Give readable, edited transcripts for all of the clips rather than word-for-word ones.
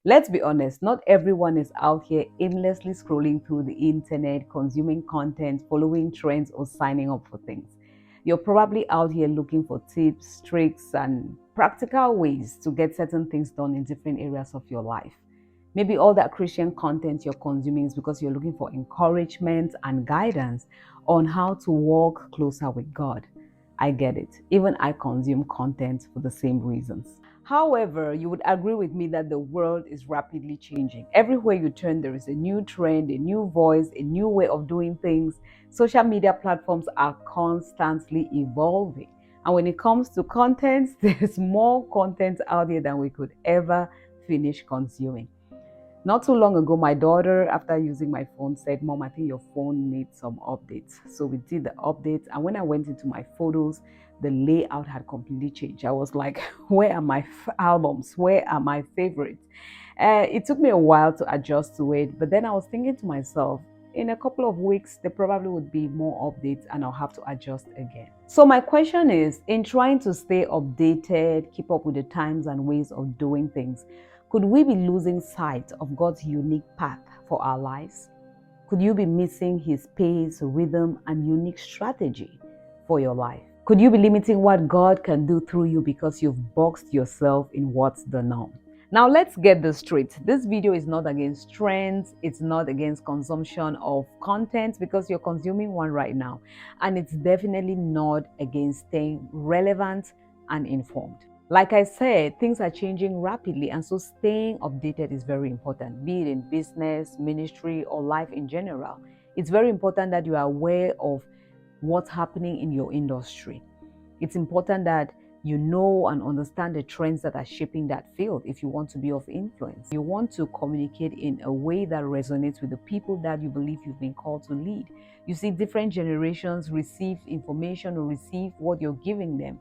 Let's be honest, not everyone is out here aimlessly scrolling through the internet, consuming content, following trends, or signing up for things. You're probably out here looking for tips, tricks, and practical ways to get certain things done in different areas of your life. Maybe all that Christian content you're consuming is because you're looking for encouragement and guidance on how to walk closer with God. I get it. Even I consume content for the same reasons. However, you would agree with me that the world is rapidly changing. Everywhere you turn, there is a new trend, a new voice, a new way of doing things. Social media platforms are constantly evolving. And when it comes to content, there's more content out there than we could ever finish consuming. Not too long ago, my daughter, after using my phone, said, Mom, I think your phone needs some updates. So we did the updates. And when I went into my photos, the layout had completely changed. I was like, where are my albums? Where are my favorites? It took me a while to adjust to it. But then I was thinking to myself, in a couple of weeks, there probably would be more updates and I'll have to adjust again. So my question is, in trying to stay updated, keep up with the times and ways of doing things, could we be losing sight of God's unique path for our lives? Could you be missing His pace, rhythm, and unique strategy for your life? Could you be limiting what God can do through you because you've boxed yourself in what's the norm? Now, let's get this straight. This video is not against trends. It's not against consumption of content because you're consuming one right now. And it's definitely not against staying relevant and informed. Like I said, things are changing rapidly, and so staying updated is very important, be it in business, ministry, or life in general. It's very important that you are aware of what's happening in your industry. It's important that you know and understand the trends that are shaping that field if you want to be of influence. You want to communicate in a way that resonates with the people that you believe you've been called to lead. You see, different generations receive information or receive what you're giving them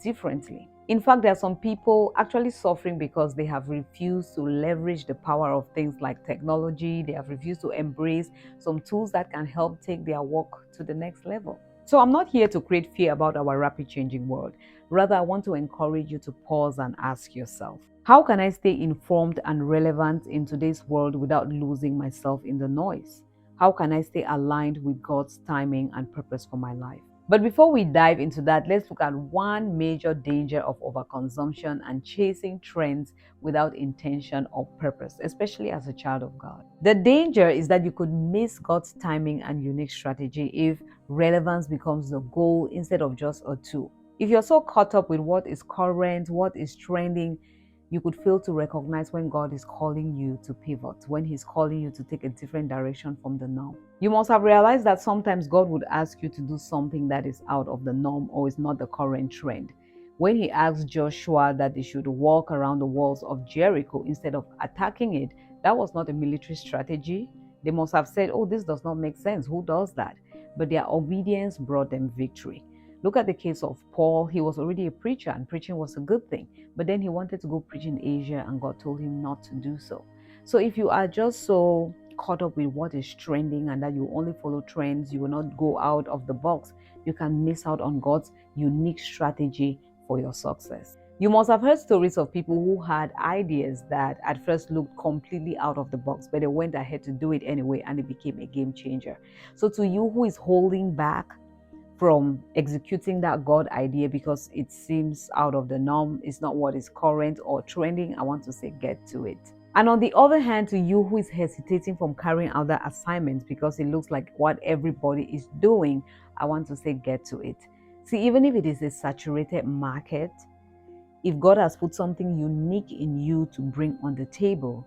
differently. In fact, there are some people actually suffering because they have refused to leverage the power of things like technology. They have refused to embrace some tools that can help take their work to the next level. So I'm not here to create fear about our rapid changing world. Rather, I want to encourage you to pause and ask yourself, how can I stay informed and relevant in today's world without losing myself in the noise? How can I stay aligned with God's timing and purpose for my life? But before we dive into that, let's look at one major danger of overconsumption and chasing trends without intention or purpose, especially as a child of God. The danger is that you could miss God's timing and unique strategy if relevance becomes the goal instead of just a tool. If you're so caught up with what is current, what is trending, you could fail to recognize when God is calling you to pivot, when He's calling you to take a different direction from the norm. You must have realized that sometimes God would ask you to do something that is out of the norm or is not the current trend. When He asked Joshua that they should walk around the walls of Jericho instead of attacking it, that was not a military strategy. They must have said, oh, this does not make sense. Who does that? But their obedience brought them victory. Look at the case of Paul. He was already a preacher and preaching was a good thing. But then he wanted to go preach in Asia and God told him not to do so. So if you are just so caught up with what is trending and that you only follow trends, you will not go out of the box, you can miss out on God's unique strategy for your success. You must have heard stories of people who had ideas that at first looked completely out of the box, but they went ahead to do it anyway and it became a game changer. So to you who is holding back from executing that God idea because it seems out of the norm, it's not what is current or trending, I want to say get to it. And on the other hand, to you who is hesitating from carrying out that assignment because it looks like what everybody is doing, I want to say get to it. See, even if it is a saturated market, if God has put something unique in you to bring on the table,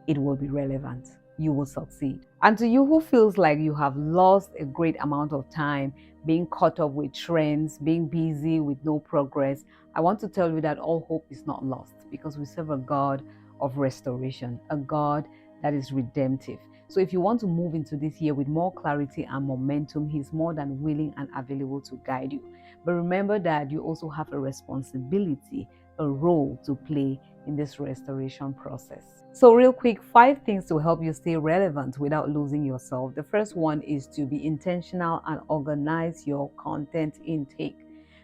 it will be relevant. You will succeed. And to you who feels like you have lost a great amount of time being caught up with trends, being busy with no progress, I want to tell you that all hope is not lost because we serve a God of restoration, a God that is redemptive. So if you want to move into this year with more clarity and momentum, He's more than willing and available to guide you. But remember that you also have a responsibility, a role to play in this restoration process. So real quick, 5 things to help you stay relevant without losing yourself. The first one is to be intentional and organize your content intake.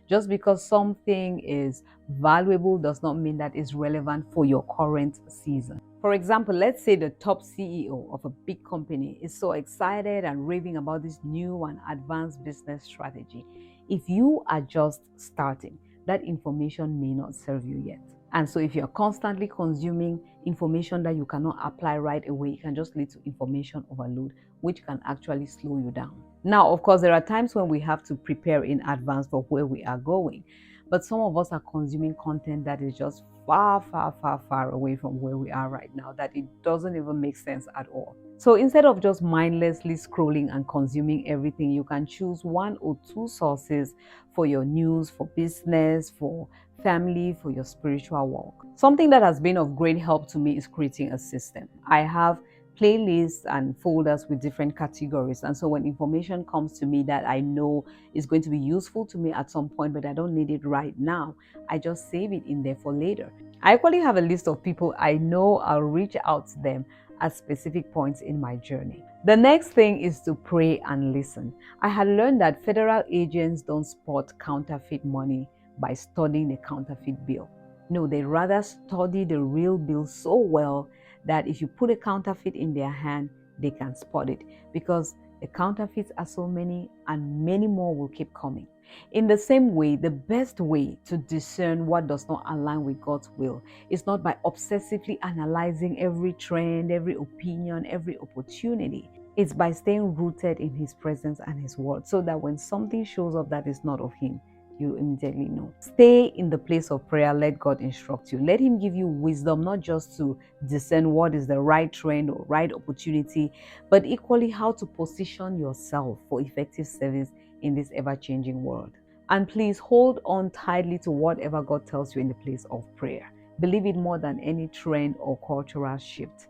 Just because something is valuable does not mean that it's relevant for your current season. For example, let's say the top CEO of a big company is so excited and raving about this new and advanced business strategy. If you are just starting, that information may not serve you yet. And so, if you're constantly consuming information that you cannot apply right away, it can just lead to information overload, which can actually slow you down. Now, of course, there are times when we have to prepare in advance for where we are going. But some of us are consuming content that is just far, far, far, far away from where we are right now, that it doesn't even make sense at all. So instead of just mindlessly scrolling and consuming everything, you can choose one or two sources for your news, for business, for family, for your spiritual walk. Something that has been of great help to me is creating a system. I have playlists and folders with different categories. And so when information comes to me that I know is going to be useful to me at some point, but I don't need it right now, I just save it in there for later. I actually have a list of people I know I'll reach out to them at specific points in my journey. The next thing is to pray and listen. I had learned that federal agents don't spot counterfeit money by studying the counterfeit bill. No, they rather study the real bill so well that if you put a counterfeit in their hand, they can spot it, because the counterfeits are so many and many more will keep coming. In the same way, the best way to discern what does not align with God's will is not by obsessively analyzing every trend, every opinion, every opportunity. It's by staying rooted in His presence and His word, so that when something shows up that is not of Him, you immediately know. Stay in the place of prayer. Let God instruct you. Let Him give you wisdom, not just to discern what is the right trend or right opportunity, but equally how to position yourself for effective service in this ever-changing world. And please hold on tightly to whatever God tells you in the place of prayer. Believe it more than any trend or cultural shift.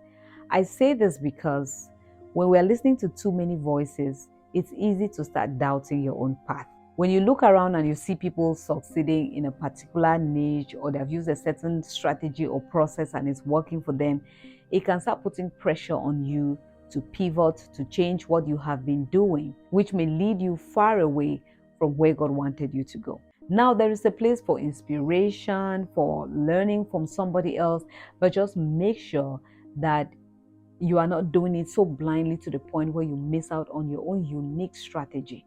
I say this because when we are listening to too many voices, it's easy to start doubting your own path. When you look around and you see people succeeding in a particular niche, or they've used a certain strategy or process and it's working for them, it can start putting pressure on you to pivot, to change what you have been doing, which may lead you far away from where God wanted you to go. Now, there is a place for inspiration, for learning from somebody else, but just make sure that you are not doing it so blindly to the point where you miss out on your own unique strategy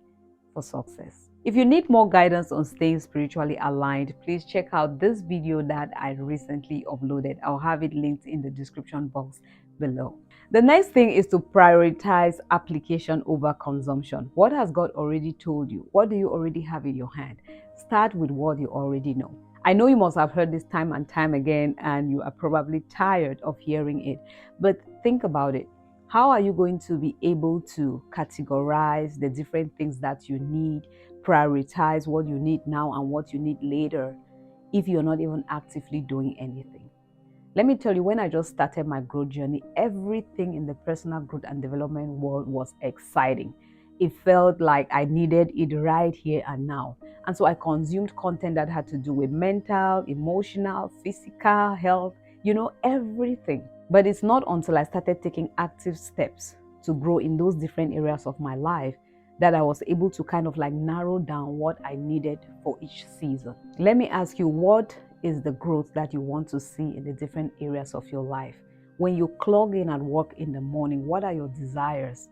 for success. If you need more guidance on staying spiritually aligned, please check out this video that I recently uploaded. I'll have it linked in the description box below. The next thing is to prioritize application over consumption. What has God already told you? What do you already have in your hand? Start with what you already know. I know you must have heard this time and time again, and you are probably tired of hearing it, but think about it. How are you going to be able to categorize the different things that you need, prioritize what you need now and what you need later, if you're not even actively doing anything? Let me tell you, when I just started my growth journey, everything in the personal growth and development world was exciting. It felt like I needed it right here and now. And so I consumed content that had to do with mental, emotional, physical health, everything. But it's not until I started taking active steps to grow in those different areas of my life that I was able to kind of like narrow down what I needed for each season. Let me ask you, what is the growth that you want to see in the different areas of your life? When you clock in at work in the morning, what are your desires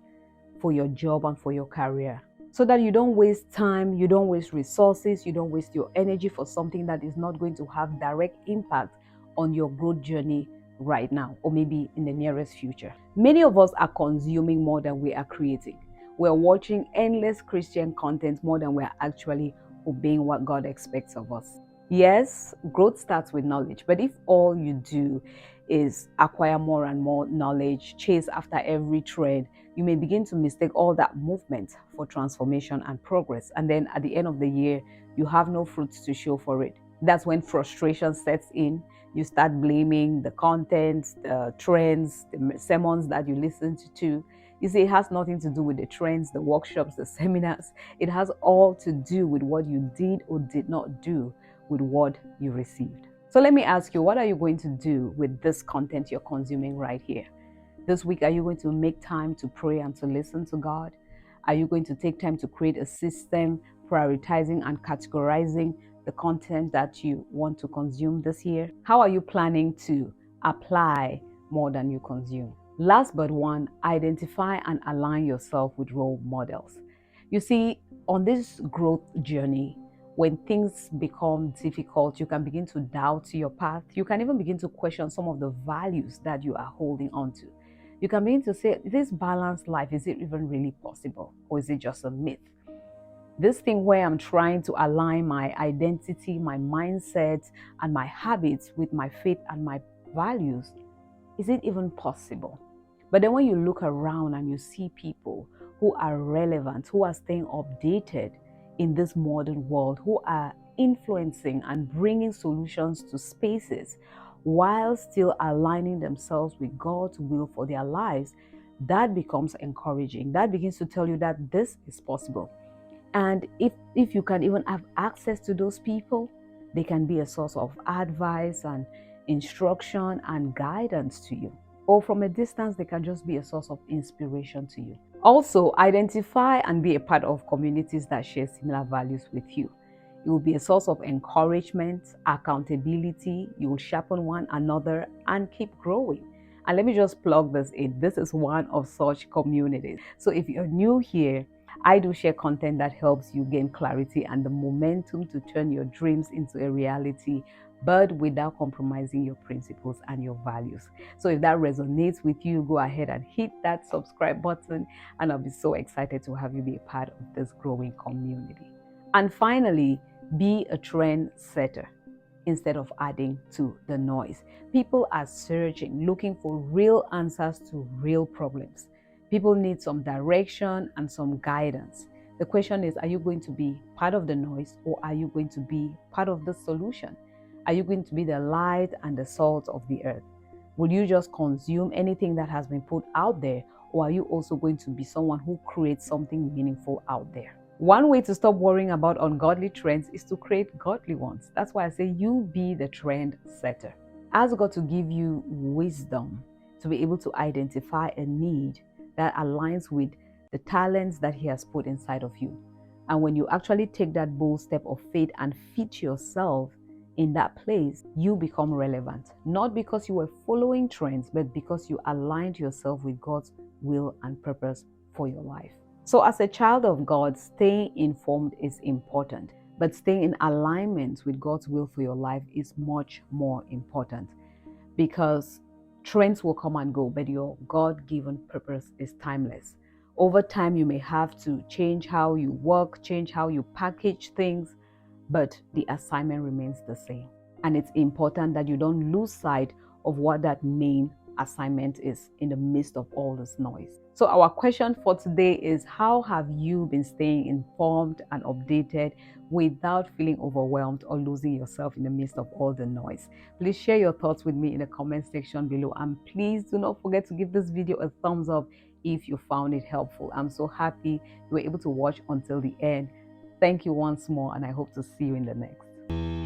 for your job and for your career? So that you don't waste time, you don't waste resources, you don't waste your energy for something that is not going to have direct impact on your growth journey right now, or maybe in the nearest future. Many of us are consuming more than we are creating. We're watching endless Christian content more than we're actually obeying what God expects of us. Yes, growth starts with knowledge, but if all you do is acquire more and more knowledge, chase after every trend, you may begin to mistake all that movement for transformation and progress. And then at the end of the year, you have no fruits to show for it. That's when frustration sets in. You start blaming the content, the trends, the sermons that you listened to. You see, it has nothing to do with the trends, the workshops, the seminars. It has all to do with what you did or did not do with what you received. So let me ask you, what are you going to do with this content you're consuming right here? This week, are you going to make time to pray and to listen to God? Are you going to take time to create a system, prioritizing and categorizing the content that you want to consume this year? How are you planning to apply more than you consume. Last but one, identify and align yourself with role models. You see, on this growth journey, when things become difficult, you can begin to doubt your path. You can even begin to question some of the values that you are holding on to. You can begin to say, this balanced life, is it even really possible? Or is it just a myth? This thing where I'm trying to align my identity, my mindset, and my habits with my faith and my values, is it even possible? But then when you look around and you see people who are relevant, who are staying updated in this modern world, who are influencing and bringing solutions to spaces while still aligning themselves with God's will for their lives, that becomes encouraging. That begins to tell you that this is possible. And if you can even have access to those people, they can be a source of advice and instruction and guidance to you. Or from a distance, they can just be a source of inspiration to you. Also, identify and be a part of communities that share similar values with you. It will be a source of encouragement, accountability. You will sharpen one another and keep growing. And let me just plug this in. This is one of such communities. So if you're new here, I do share content that helps you gain clarity and the momentum to turn your dreams into a reality, but without compromising your principles and your values. So if that resonates with you, go ahead and hit that subscribe button, and I'll be so excited to have you be a part of this growing community. And finally, be a trend setter instead of adding to the noise. People are searching, looking for real answers to real problems. People need some direction and some guidance. The question is, are you going to be part of the noise, or are you going to be part of the solution? Are you going to be the light and the salt of the earth? Will you just consume anything that has been put out there, or are you also going to be someone who creates something meaningful out there? One way to stop worrying about ungodly trends is to create godly ones. That's why I say you be the trend setter. Ask God to give you wisdom to be able to identify a need that aligns with the talents that He has put inside of you. And when you actually take that bold step of faith and fit yourself in that place, you become relevant. Not because you were following trends, but because you aligned yourself with God's will and purpose for your life. So as a child of God, staying informed is important, but staying in alignment with God's will for your life is much more important, because trends will come and go, but your God-given purpose is timeless. Over time, you may have to change how you work, change how you package things, but the assignment remains the same. And it's important that you don't lose sight of what that main assignment is in the midst of all this noise. So our question for today is, how have you been staying informed and updated without feeling overwhelmed or losing yourself in the midst of all the noise? Please share your thoughts with me in the comment section below, and please do not forget to give this video a thumbs up if you found it helpful. I'm so happy you were able to watch until the end. Thank you once more, and I hope to see you in the next.